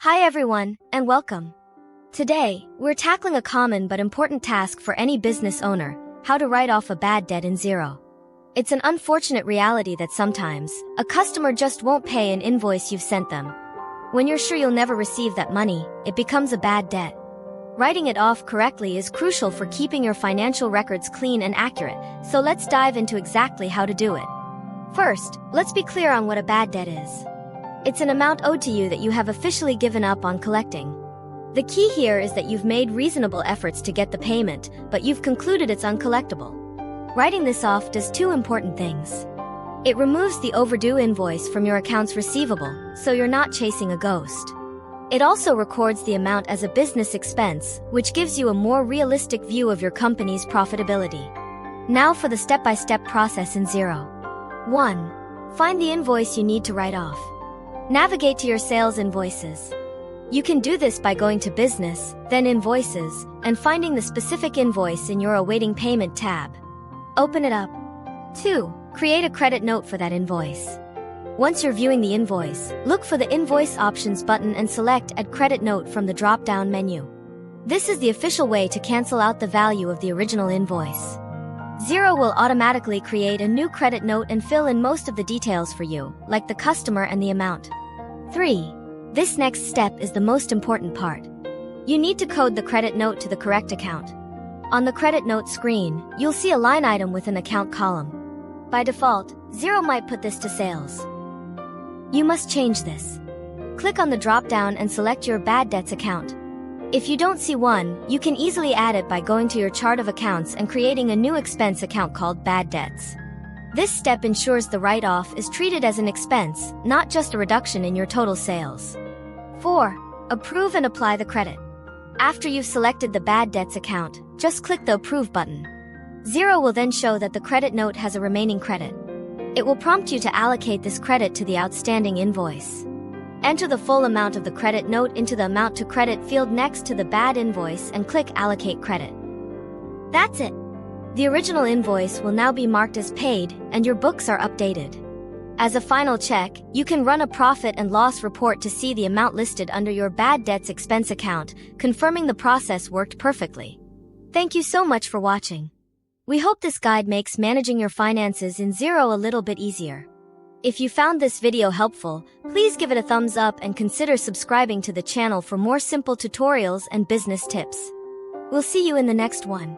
Hi everyone, and welcome. Today, we're tackling a common but important task for any business owner: how to write off a bad debt in Xero. It's an unfortunate reality that sometimes, a customer just won't pay an invoice you've sent them. When you're sure you'll never receive that money, it becomes a bad debt. Writing it off correctly is crucial for keeping your financial records clean and accurate, so let's dive into exactly how to do it. First, let's be clear on what a bad debt is. It's an amount owed to you that you have officially given up on collecting. The key here is that you've made reasonable efforts to get the payment, but you've concluded it's uncollectible. Writing this off does two important things. It removes the overdue invoice from your accounts receivable, so you're not chasing a ghost. It also records the amount as a business expense, which gives you a more realistic view of your company's profitability. Now for the step-by-step process in Xero. 1. Find the invoice you need to write off. Navigate to your sales invoices. You can do this by going to Business, then Invoices, and finding the specific invoice in your Awaiting Payment tab. Open it up. 2. Create a credit note for that invoice. Once you're viewing the invoice, look for the Invoice Options button and select Add Credit Note from the drop-down menu. This is the official way to cancel out the value of the original invoice. Xero will automatically create a new credit note and fill in most of the details for you, like the customer and the amount. 3. This next step is the most important part. You need to code the credit note to the correct account. On the credit note screen, you'll see a line item with an account column. By default, Xero might put this to sales. You must change this. Click on the drop-down and select your bad debts account. If you don't see one, you can easily add it by going to your chart of accounts and creating a new expense account called Bad Debts. This step ensures the write-off is treated as an expense, not just a reduction in your total sales. 4. Approve and apply the credit. After you've selected the Bad Debts account, just click the Approve button. Xero will then show that the credit note has a remaining credit. It will prompt you to allocate this credit to the outstanding invoice. Enter the full amount of the credit note into the Amount to Credit field next to the bad invoice and click Allocate Credit. That's it. The original invoice will now be marked as paid, and your books are updated. As a final check, you can run a profit and loss report to see the amount listed under your Bad Debts expense account, confirming the process worked perfectly. Thank you so much for watching. We hope this guide makes managing your finances in Xero a little bit easier. If you found this video helpful, please give it a thumbs up and consider subscribing to the channel for more simple tutorials and business tips. We'll see you in the next one.